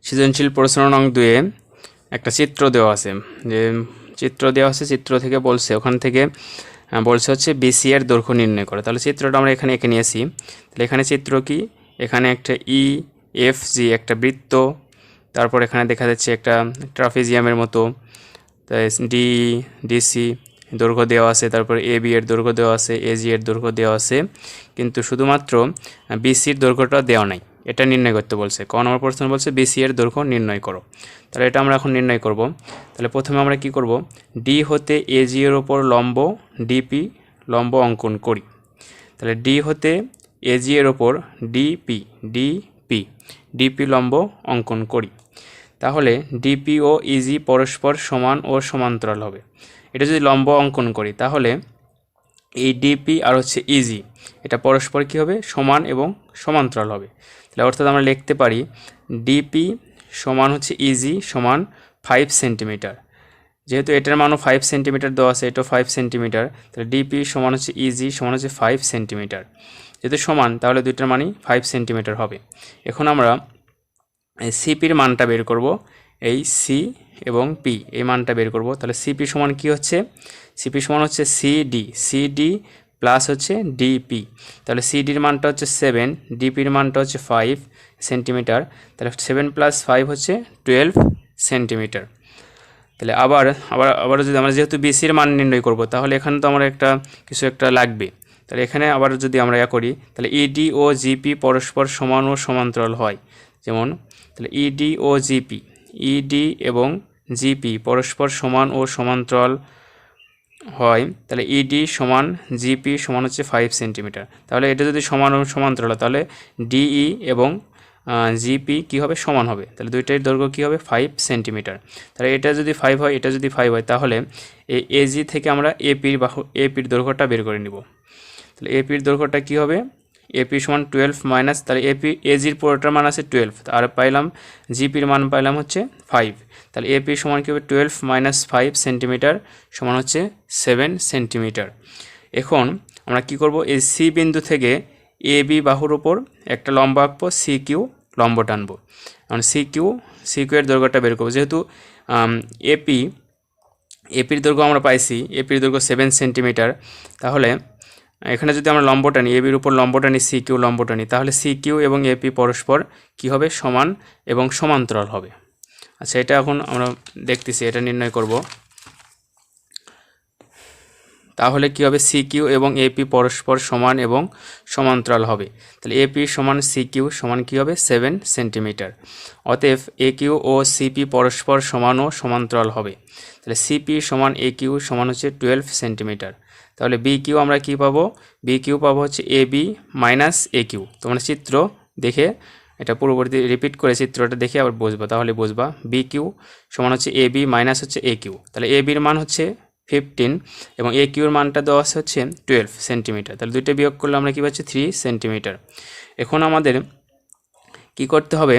সৃজনশীল প্রশ্ন নং 2 এ একটা চিত্র দেওয়া আছে, যে চিত্র দেওয়া আছে, চিত্র থেকে বলছে, ওখান থেকে বলছে হচ্ছে বিসি এর দৈর্ঘ্য নির্ণয় করে। তাহলে চিত্রটা আমরা এখানে এঁকে নিয়েছি। তাহলে এখানে চিত্র কি, এখানে একটা EFG একটা বৃত্ত, তারপর এখানে দেখা যাচ্ছে একটা ট্রাফিজিয়ামের মতো, তাই DC দৈর্ঘ্য দেওয়া আছে, তারপর AB এর দৈর্ঘ্য দেওয়া আছে, AG এর দৈর্ঘ্য দেওয়া আছে, কিন্তু শুধুমাত্র BCর দৈর্ঘ্যটা দেওয়া নাই। এটা নির্ণয় করতে বলছে। ক নম্বর প্রশ্ন বলছে BC এর দৈর্ঘ্য নির্ণয় করো। তাহলে এটা আমরা এখন নির্ণয় করব। তাহলে প্রথমে আমরা কি করব, ডি হতে AG এর ওপর লম্ব DP লম্ব অঙ্কন করি। তাহলে ডি হতে AG এর ওপর DP লম্ব অঙ্কন করি। তাহলে ডিপি ও ইজি পরস্পর সমান ও সমান্তরাল হবে। এটা যদি লম্ব অঙ্কন করি তাহলে এই ডিপি আর হচ্ছে ইজি এটা পরস্পর কী হবে, সমান এবং সমান্তরাল হবে। তাহলে অর্থাৎ আমরা লিখতে পারি ডিপি সমান হচ্ছে ইজি সমান 5 সেন্টিমিটার। যেহেতু এটার মানও 5 সেন্টিমিটার দেওয়া আছে, এটাও 5 সেন্টিমিটার, তাহলে ডিপি সমান হচ্ছে ইজি সমান হচ্ছে 5 সেন্টিমিটার। যেহেতু সমান তাহলে দুইটার মানই 5 সেন্টিমিটার হবে। এখন আমরা সিপির মানটা বের করব, এই সি এবং পি এই মানটা বের করব। তাহলে সিপি সমান কি হচ্ছে, সিপি সমান হচ্ছে সিডি প্লাস হচ্ছে ডিপি। তাহলে সিডির মানটা হচ্ছে 7, ডিপির মানটা হচ্ছে 5 সেন্টিমিটার। তাহলে 7 + 5 হচ্ছে 12 সেন্টিমিটার। তাহলে আবার যদি আমরা যেহেতু বিসির মান নির্ণয় করব, তাহলে এখানে তো আমার কিছু একটা লাগবে। তাহলে এখানে আবার যদি আমরা করি, তাহলে ইডি ও জিপি পরস্পর সমান ও সমান্তরাল হয়। যেমন তাহলে ইডি এবং জিপি পরস্পর সমান ও সমান্তরাল হয়। তাহলে ইডি সমান জিপি সমান হচ্ছে 5 সেন্টিমিটার। তাহলে এটা যদি সমান ও সমান্তরাল হয় তাহলে ডিই এবং জিপি কী হবে, সমান হবে। তাহলে দুইটার দৈর্ঘ্য কী হবে, 5 সেন্টিমিটার। তাহলে এটা যদি 5 হয়, এটা যদি 5 হয়, তাহলে এই এজি থেকে আমরা এপির দৈর্ঘ্যটা বের করে নিব। তাহলে এপির দৈর্ঘ্যটা কী হবে, এপি সমান 12 মাইনাস, তাহলে এজির পুরোটার মান আছে 12, আর পাইলাম জিপির মান পাইলাম হচ্ছে 5। তাহলে এপি সমান কী হবে, 12 - 5 সেন্টিমিটার সমান হচ্ছে 7 সেন্টিমিটার। এখন আমরা কি করব, এই সি বিন্দু থেকে এবি বাহুর উপর একটা লম্ব আঁকবো, সিকিউ লম্ব টানবো। এখন সিকিউ এর দৈর্ঘ্যটা বের করবো। যেহেতু এপির দৈর্ঘ্য আমরা পাইছি, এপির দৈর্ঘ্য 7 সেন্টিমিটার, তাহলে এখানে যদি আমরা লম্ব টানি, এবির উপর লম্ব টানি, সিকিউ লম্ব টানি, তাহলে সিকিউ এবং এপি পরস্পর কি হবে, সমান এবং সমান্তরাল হবে। আচ্ছা, এটা এখন আমরা দেখতেছি, এটা নির্ণয় করব। তাহলে কি হবে, সিকিউ এবং এপি পরস্পর সমান এবং সমান্তরাল হবে। তাহলে এপি সমান সিকিউ সমান কি হবে, 7 সেন্টিমিটার। অতএব একিউ ও সিপি পরস্পর সমান ও সমান্তরাল হবে। তাহলে সিপি সমান একিউ সমান হচ্ছে 12 সেন্টিমিটার। তাহলে বিকিউ আমরা কি পাবো, বিকিউ পাবো হচ্ছে এবি মাইনাস একিউ। তোমরা চিত্র দেখে এটা পূর্ববর্তী রিপিট করে চিত্রটা দেখে আবার বুঝবা, তাহলে বুঝবা। বিকিউ সমান হচ্ছে এবি মাইনাস হচ্ছে একিউ। তাহলে এবির মান হচ্ছে 15 এবং এ কিউর মানটা দেওয়া আছে হচ্ছে 12 সেন্টিমিটার। তাহলে দুইটা বিয়োগ করলে আমরা কী পাচ্ছি, 3 সেন্টিমিটার। এখন আমাদের কি করতে হবে,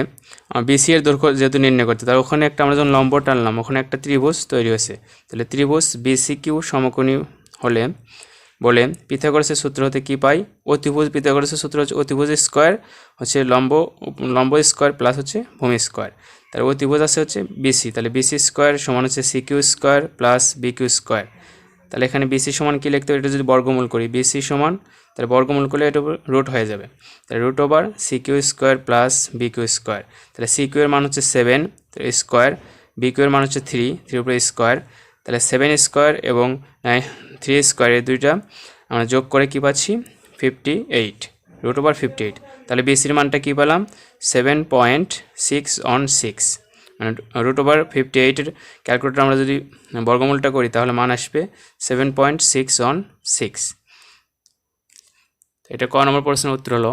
বিসি এর দৈর্ঘ্য যেহেতু নির্ণয় করতে, তাহলে ওখানে একটা আমরা যখন লম্ব টানলাম, ওখানে একটা ত্রিভুজ তৈরি হয়েছে। তাহলে ত্রিভুজ বিসি কিউ সমকোণী হলে বলে পিথাগোরাসের সূত্র হতে কি পাই, অতিভুজ পিথাগোরাসের সূত্র হচ্ছে অতিভুজ স্কোয়ার হচ্ছে লম্ব স্কোয়ার প্লাস হচ্ছে ভূমি স্কোয়ার। তাহলে অতিভুজ আছে হচ্ছে বিসি, তাহলে বিসি স্কোয়ার সমান হচ্ছে CQ square plus BQ square. তাহলে এখানে বিসি সমান কী লিখতে হবে, এটা যদি বর্গমূল করি, বিসি সমান, তাহলে বর্গমূল করলে এটা রুট হয়ে যাবে। তাহলে root over CQ square plus BQ square. তাহলে সিকিউ এর মান হচ্ছে 7 স্কোয়ার, বিকিউ এর মান হচ্ছে 3 উপরে স্কোয়ার। তাহলে 7 স্কোয়ার এবং 3 স্কোয়ার এই দুইটা আমরা যোগ করে কি পাচ্ছি, 58 রুট ওভার 58। তাহলে বিসির মানটা কী পেলাম, 7.6 মানে রুট ওভার 58-এর ক্যালকুলেটর আমরা যদি বর্গমূলটা করি তাহলে মান আসবে 7.6 এটা ক নম্বর প্রশ্নের উত্তর হলো।